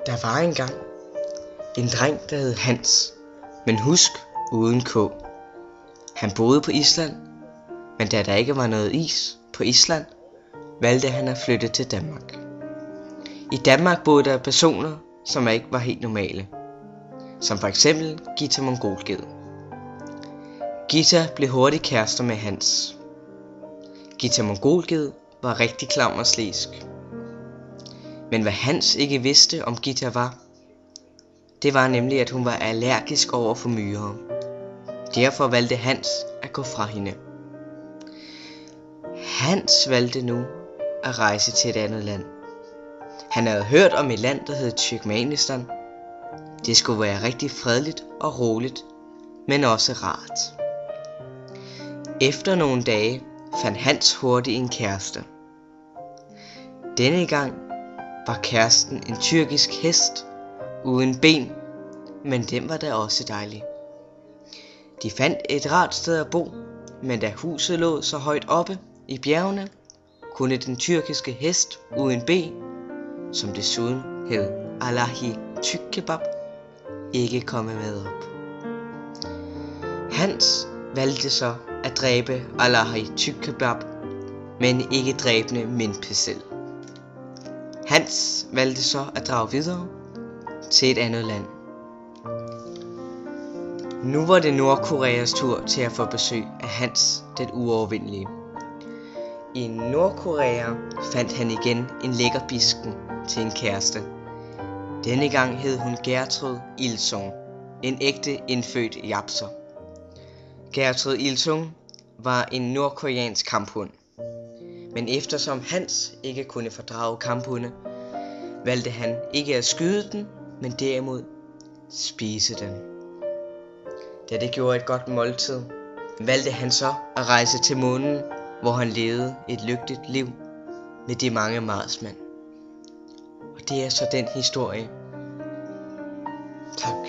Der var engang en dreng, der hed Hans, men husk uden K. Han boede på Island, men da der ikke var noget is på Island, valgte han at flytte til Danmark. I Danmark boede der personer, som ikke var helt normale, som for eksempel Gita Mongolged. Gita blev hurtigt kærester med Hans. Gita Mongolged var rigtig klam og slæsk. Men hvad Hans ikke vidste om Gita det var nemlig, at hun var allergisk over for myrer. Derfor valgte Hans at gå fra hende. Hans valgte nu at rejse til et andet land. Han havde hørt om et land, der hed Turkmenistan. Det skulle være rigtig fredeligt og roligt, men også rart. Efter nogle dage fandt Hans hurtigt en kæreste. Denne gang var kæresten en tyrkisk hest uden ben, men den var da også dejlig. De fandt et rart sted at bo, men da huset lå så højt oppe i bjergene, kunne den tyrkiske hest uden ben, som desuden hed Alahi Tykkebab, ikke komme med op. Hans valgte så at dræbe Alahi Tykkebab, men ikke dræbende Minpesel. Hans valgte så at drage videre til et andet land. Nu var det Nordkoreas tur til at få besøg af Hans den uovervindelige. I Nordkorea fandt han igen en lækker bisken til en kæreste. Denne gang hed hun Gertrud Ilsung, en ægte indfødt japser. Gertrud Ilsung var en nordkoreansk kamphund. Men eftersom Hans ikke kunne fordrage kamphunde, valgte han ikke at skyde den, men derimod spise den. Da det gjorde et godt måltid, valgte han så at rejse til månen, hvor han levede et lykkeligt liv med de mange marsmænd. Og det er så den historie. Tak.